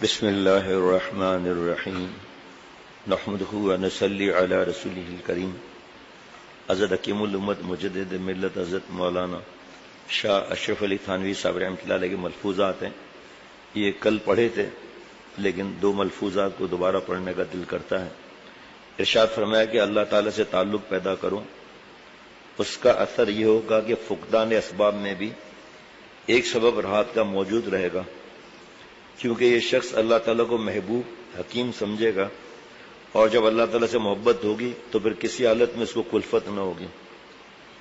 بسم اللہ الرحمن الرحیم نحمدہ ونصلی علی رسولہ الکریم۔ حضرت حکیم الامت مجدد ملت حضرت مولانا شاہ اشرف علی تھانوی صاحب رحمۃ اللہ علیہ کے ملفوظات ہیں، یہ کل پڑھے تھے لیکن دو ملفوظات کو دوبارہ پڑھنے کا دل کرتا ہے۔ ارشاد فرمایا کہ اللہ تعالی سے تعلق پیدا کرو، اس کا اثر یہ ہوگا کہ فقدان اسباب میں بھی ایک سبب راحت کا موجود رہے گا، کیونکہ یہ شخص اللہ تعالیٰ کو محبوب حکیم سمجھے گا، اور جب اللہ تعالیٰ سے محبت ہوگی تو پھر کسی حالت میں اس کو کلفت نہ ہوگی۔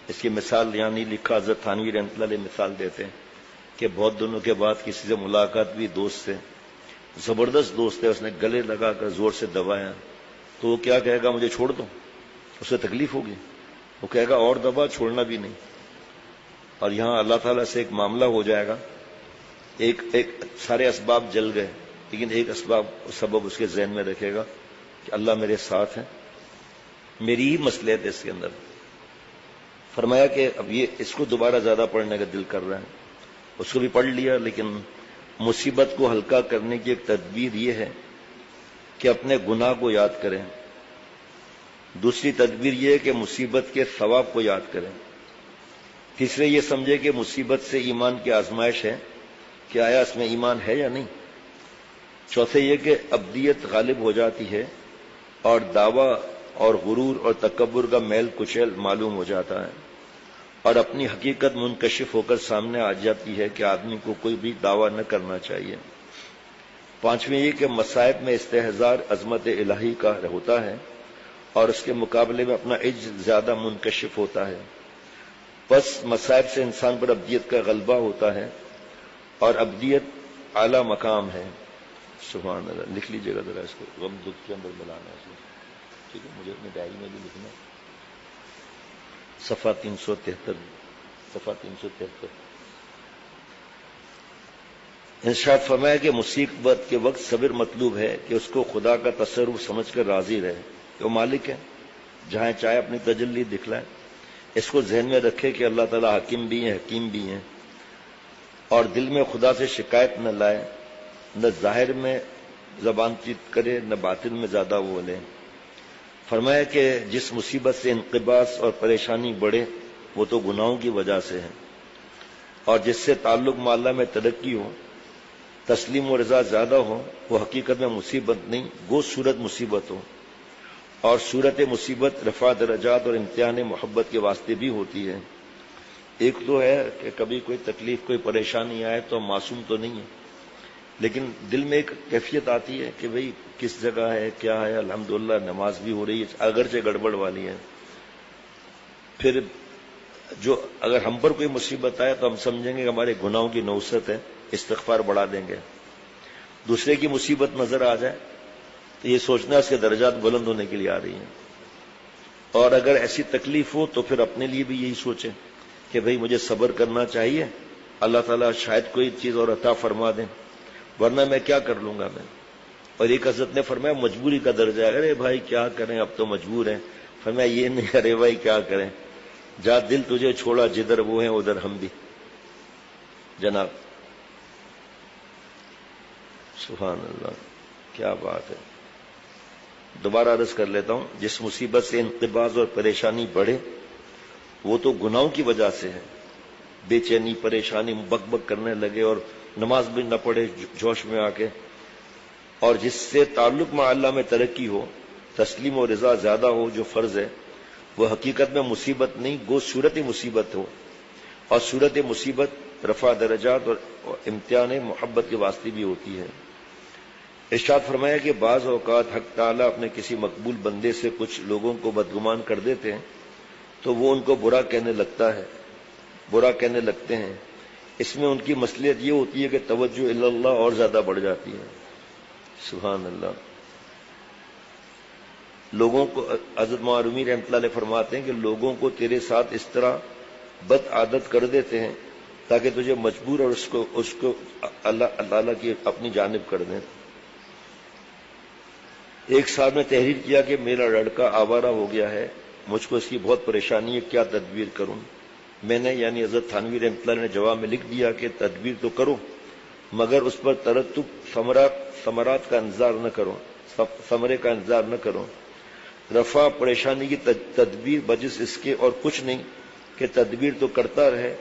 اس کی مثال یہاں نہیں لکھا، حضرت تھانوی رحمۃ اللہ علیہ مثال دیتے ہیں کہ بہت دنوں کے بعد کسی سے ملاقات بھی، دوست سے، زبردست دوست ہے، اس نے گلے لگا کر زور سے دبایا تو وہ کیا کہے گا؟ مجھے چھوڑ دو، اسے تکلیف ہوگی، وہ کہے گا اور دبا، چھوڑنا بھی نہیں۔ اور یہاں اللہ تعالیٰ سے ایک معاملہ ہو جائے گا، ایک سارے اسباب جل گئے لیکن ایک سبب اس کے ذہن میں رکھے گا کہ اللہ میرے ساتھ ہے، میری ہی مصلحت ہے اس کے اندر۔ فرمایا کہ اب یہ اس کو دوبارہ زیادہ پڑھنے کا دل کر رہا ہے، اس کو بھی پڑھ لیا، لیکن مصیبت کو ہلکا کرنے کی ایک تدبیر یہ ہے کہ اپنے گناہ کو یاد کریں، دوسری تدبیر یہ ہے کہ مصیبت کے ثواب کو یاد کریں، تیسرے یہ سمجھے کہ مصیبت سے ایمان کی آزمائش ہے کہ آیا اس میں ایمان ہے یا نہیں، چوتھے یہ کہ ابدیت غالب ہو جاتی ہے اور دعویٰ اور غرور اور تکبر کا میل کچیل معلوم ہو جاتا ہے اور اپنی حقیقت منکشف ہو کر سامنے آ جاتی ہے کہ آدمی کو کوئی بھی دعویٰ نہ کرنا چاہیے۔ پانچویں یہ کہ مصائب میں استحضار عظمت الہی کا ہوتا ہے اور اس کے مقابلے میں اپنا عجز زیادہ منکشف ہوتا ہے، بس مصائب سے انسان پر ابدیت کا غلبہ ہوتا ہے اور ابدیت اعلیٰ مقام ہے۔ سبحان اللہ، لکھ لیجیے گا ذرا اس کو، غم دکھ کے اندر ملانا ہے اس کو، ٹھیک ہے؟ مجھے اپنی ڈائری میں بھی لکھنا، صفحہ 373۔ ارشاد فرمایا کہ مصیبت کے وقت صبر مطلوب ہے کہ اس کو خدا کا تصرف سمجھ کر راضی رہے کہ وہ مالک ہے، جہاں چاہے اپنی تجلی دکھلائے۔ اس کو ذہن میں رکھے کہ اللہ تعالیٰ حاکم بھی ہیں، حکیم بھی ہیں، اور دل میں خدا سے شکایت نہ لائے، نہ ظاہر میں زبان چیت کرے، نہ باطن میں زیادہ بولے۔ فرمایا کہ جس مصیبت سے انقباض اور پریشانی بڑھے وہ تو گناہوں کی وجہ سے ہے، اور جس سے تعلق معاملہ میں ترقی ہو، تسلیم و رضا زیادہ ہو، وہ حقیقت میں مصیبت نہیں، گو صورت مصیبت ہو، اور صورت مصیبت رفع درجات اور امتحان محبت کے واسطے بھی ہوتی ہے۔ ایک تو ہے کہ کبھی کوئی تکلیف، کوئی پریشانی آئے تو معصوم تو نہیں ہے، لیکن دل میں ایک کیفیت آتی ہے کہ بھئی کس جگہ ہے، کیا ہے، الحمدللہ نماز بھی ہو رہی ہے، اگرچہ گڑبڑ والی ہے۔ پھر جو اگر ہم پر کوئی مصیبت آئے تو ہم سمجھیں گے کہ ہمارے گناہوں کی نوسط ہے، استغفار بڑھا دیں گے۔ دوسرے کی مصیبت نظر آ جائے تو یہ سوچنا اس کے درجات بلند ہونے کے لیے آ رہی ہیں، اور اگر ایسی تکلیف ہو تو پھر اپنے لیے بھی یہی سوچیں کہ بھئی مجھے صبر کرنا چاہیے، اللہ تعالیٰ شاید کوئی چیز اور عطا فرما دیں، ورنہ میں کیا کر لوں گا میں۔ اور ایک حضرت نے فرمایا مجبوری کا درجہ ہے، ارے بھائی کیا کریں، اب تو مجبور ہیں۔ فرمایا یہ نہیں، ارے بھائی کیا کریں، جا دل تجھے چھوڑا، جدھر وہ ہیں ادھر ہم بھی۔ جناب سبحان اللہ، کیا بات ہے۔ دوبارہ عرض کر لیتا ہوں، جس مصیبت سے انقباض اور پریشانی بڑھے وہ تو گناہوں کی وجہ سے ہے، بے چینی، پریشانی، بک بک کرنے لگے اور نماز بھی نہ پڑھے جوش میں آ کے، اور جس سے تعلق مع اللہ میں ترقی ہو، تسلیم و رضا زیادہ ہو جو فرض ہے، وہ حقیقت میں مصیبت نہیں، گو صورت مصیبت ہو، اور صورت مصیبت رفع درجات اور امتحان محبت کے واسطے بھی ہوتی ہے۔ ارشاد فرمایا کہ بعض اوقات حق تعالیٰ اپنے کسی مقبول بندے سے کچھ لوگوں کو بدگمان کر دیتے ہیں تو وہ ان کو برا کہنے لگتے ہیں۔ اس میں ان کی مصلحت یہ ہوتی ہے کہ توجہ الی اللہ اور زیادہ بڑھ جاتی ہے۔ سبحان اللہ۔ لوگوں کو حضرت معرومی رحمۃ اللہ علیہ فرماتے ہیں کہ لوگوں کو تیرے ساتھ اس طرح بد عادت کر دیتے ہیں تاکہ تجھے مجبور اور اس کو اللہ تعالیٰ کی اپنی جانب کر دیں۔ ایک صاحب نے تحریر کیا کہ میرا لڑکا آوارہ ہو گیا ہے، مجھ کو اس کی بہت پریشانی ہے، کیا تدبیر کروں؟ میں نے یعنی حضرت تھانوی رحمۃ اللہ نے جواب میں لکھ دیا کہ تدبیر تو کرو، مگر اس پر ترتب ثمرات کا انتظار نہ کرو، ثمرے کا انتظار نہ کرو۔ رفع پریشانی کی تدبیر بجس اس کے اور کچھ نہیں کہ تدبیر تو کرتا رہے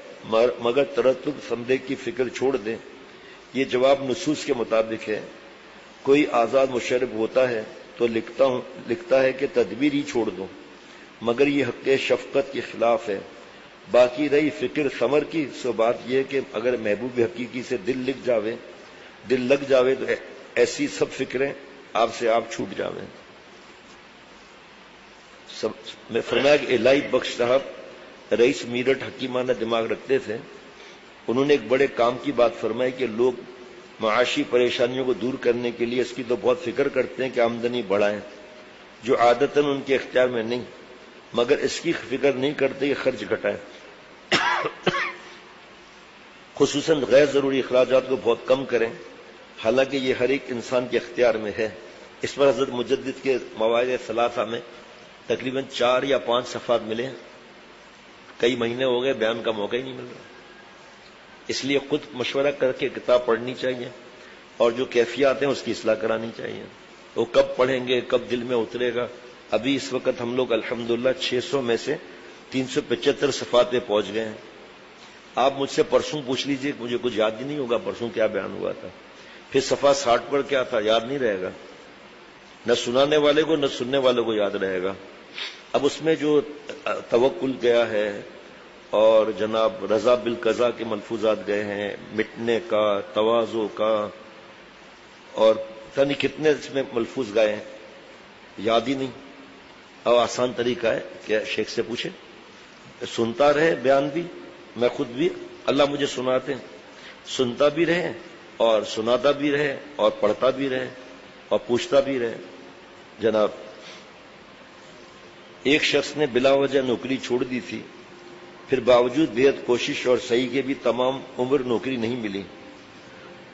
مگر ترتب ثمرے کی فکر چھوڑ دے۔ یہ جواب نصوص کے مطابق ہے۔ کوئی آزاد مشرب ہوتا ہے تو لکھتا ہے کہ تدبیر ہی چھوڑ دو، مگر یہ حق شفقت کے خلاف ہے۔ باقی رہی فکر ثمر کی، سو بات یہ کہ اگر محبوب حقیقی سے دل لگ جاوے تو ایسی سب فکریں آپ سے آپ چھوٹ جاویں۔ میں فرمایا کہ الہی بخش صاحب رئیس میرٹھ حکیمانہ دماغ رکھتے تھے۔ انہوں نے ایک بڑے کام کی بات فرمائی کہ لوگ معاشی پریشانیوں کو دور کرنے کے لیے اس کی تو بہت فکر کرتے ہیں کہ آمدنی بڑھائیں، جو عادتاً ان کے اختیار میں نہیں، مگر اس کی فکر نہیں کرتے کہ خرچ گھٹائیں، خصوصاً غیر ضروری اخراجات کو بہت کم کریں، حالانکہ یہ ہر ایک انسان کے اختیار میں ہے۔ اس پر حضرت مجدد کے مواعظ ثلاثہ میں تقریباً 4 یا 5 صفحات ملے ہیں۔ کئی مہینے ہو گئے بیان کا موقع ہی نہیں مل رہا، اس لیے خود مشورہ کر کے کتاب پڑھنی چاہیے اور جو کیفیات ہیں اس کی اصلاح کرانی چاہیے۔ وہ کب پڑھیں گے، کب دل میں اترے گا؟ ابھی اس وقت ہم لوگ الحمدللہ 600 میں سے 375 صفحات پہ پہنچ گئے ہیں۔ آپ مجھ سے پرسوں پوچھ لیجئے، مجھے کچھ یاد ہی نہیں ہوگا پرسوں کیا بیان ہوا تھا، پھر صفحہ 60 پر کیا تھا یاد نہیں رہے گا، نہ سنانے والے کو نہ سننے والے کو یاد رہے گا۔ اب اس میں جو توکل گیا ہے اور جناب رضا بالقضاء کے ملفوظات گئے ہیں، مٹنے کا، تواضع کا، اور یعنی کتنے اس میں ملفوظ گئے ہیں یاد ہی نہیں۔ اب آسان طریقہ ہے کہ شیخ سے پوچھیں، سنتا رہے بیان بھی، میں خود بھی اللہ مجھے سناتے ہیں، سنتا بھی رہے اور سناتا بھی رہے اور پڑھتا بھی رہے اور پوچھتا بھی رہے۔ جناب ایک شخص نے بلا وجہ نوکری چھوڑ دی تھی، پھر باوجود بےحد کوشش اور صحیح کے بھی تمام عمر نوکری نہیں ملی۔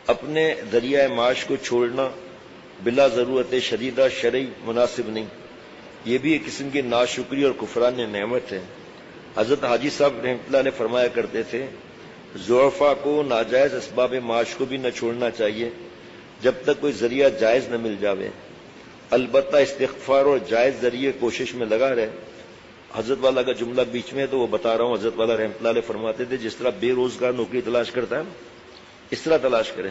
اپنے ذریعہ معاش کو چھوڑنا بلا ضرورت شدیدہ شرعی مناسب نہیں، یہ بھی ایک قسم کی ناشکری اور کفران نعمت ہے۔ حضرت حاجی صاحب رحمۃ اللہ علیہ فرمایا کرتے تھے، ضعفاء کو ناجائز اسباب معاش کو بھی نہ چھوڑنا چاہیے جب تک کوئی ذریعہ جائز نہ مل جاوے، البتہ استغفار اور جائز ذریعے کوشش میں لگا رہے۔ حضرت والا کا جملہ بیچ میں تو وہ بتا رہا ہوں، حضرت والا رحمۃ اللہ علیہ فرماتے تھے جس طرح بے روزگار نوکری تلاش کرتا ہے اس طرح تلاش کریں۔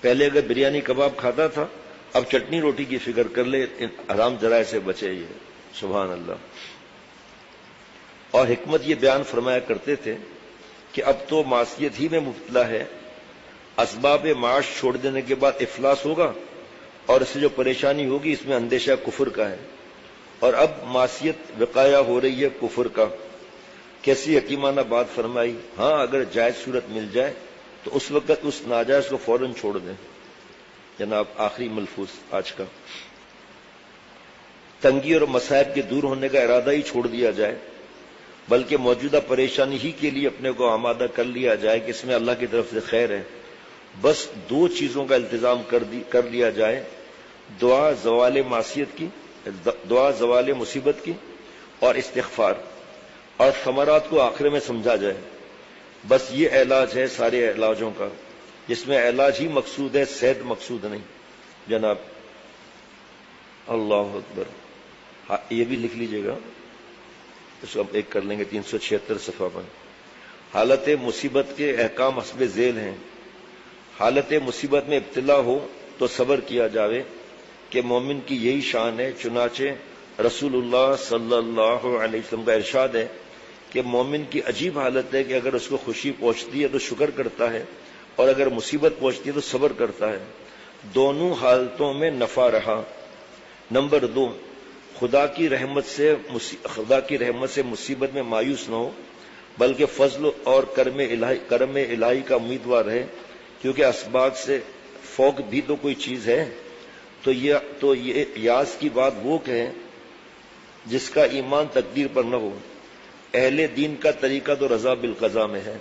پہلے اگر بریانی کباب کھاتا تھا اب چٹنی روٹی کی فکر کر لے، حرام ذرائع سے بچے۔ یہ سبحان اللہ۔ اور حکمت یہ بیان فرمایا کرتے تھے کہ اب تو معصیت ہی میں مبتلا ہے، اسباب معاش چھوڑ دینے کے بعد افلاس ہوگا اور اس سے جو پریشانی ہوگی اس میں اندیشہ کفر کا ہے، اور اب معصیت وقایا ہو رہی ہے کفر کا۔ کیسی حکیمانہ بات فرمائی، ہاں اگر جائز صورت مل جائے تو اس وقت اس ناجائز کو فوراً چھوڑ دیں۔ جناب آخری ملفوظ آج کا، تنگی اور مصائب کے دور ہونے کا ارادہ ہی چھوڑ دیا جائے، بلکہ موجودہ پریشانی ہی کے لیے اپنے کو آمادہ کر لیا جائے کہ اس میں اللہ کی طرف سے خیر ہے۔ بس 2 چیزوں کا التزام کر لیا جائے، دعا زوال معصیت کی، دعا زوال مصیبت کی، اور استغفار، اور ثمرات کو آخر میں سمجھا جائے۔ بس یہ علاج ہے سارے علاجوں کا، جس میں علاج ہی مقصود ہے، صحت مقصود نہیں۔ جناب اللہ اکبر، یہ بھی لکھ لیجئے گا، اس کو ہم ایک کر لیں گے 376 صفحہ پر۔ حالت مصیبت کے احکام حسب ذیل ہیں۔ حالت مصیبت میں ابتلا ہو تو صبر کیا جاوے کہ مومن کی یہی شان ہے، چنانچہ رسول اللہ صلی اللہ علیہ وسلم کا ارشاد ہے کہ مومن کی عجیب حالت ہے کہ اگر اس کو خوشی پہنچتی ہے تو شکر کرتا ہے اور اگر مصیبت پہنچتی ہے تو صبر کرتا ہے، دونوں حالتوں میں نفع رہا۔ نمبر 2، خدا کی رحمت سے مصیبت میں مایوس نہ ہو، بلکہ فضل اور کرم الہی کا امیدوار رہے، کیونکہ اسباب سے فوق بھی تو کوئی چیز ہے۔ تو یہ یاس کی بات وہ کہیں جس کا ایمان تقدیر پر نہ ہو۔ اہل دین کا طریقہ تو رضا بالقضاء میں ہے۔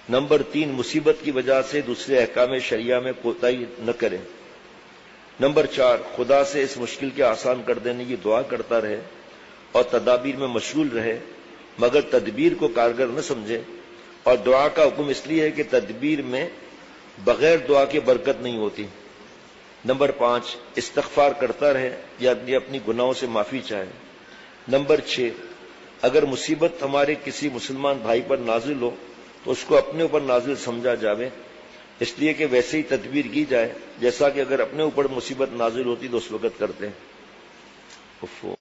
نمبر 3، مصیبت کی وجہ سے دوسرے احکام شریعہ میں کوتاہی نہ کریں۔ نمبر 4، خدا سے اس مشکل کے آسان کر دینے کی دعا کرتا رہے اور تدابیر میں مشغول رہے، مگر تدبیر کو کارگر نہ سمجھے، اور دعا کا حکم اس لیے ہے کہ تدبیر میں بغیر دعا کے برکت نہیں ہوتی۔ نمبر 5، استغفار کرتا رہے یا اپنی گناہوں سے معافی چاہے۔ نمبر 6، اگر مصیبت ہمارے کسی مسلمان بھائی پر نازل ہو تو اس کو اپنے اوپر نازل سمجھا جاوے، اس لیے کہ ویسے ہی تدبیر کی جائے جیسا کہ اگر اپنے اوپر مصیبت نازل ہوتی تو اس وقت کرتے ہیں۔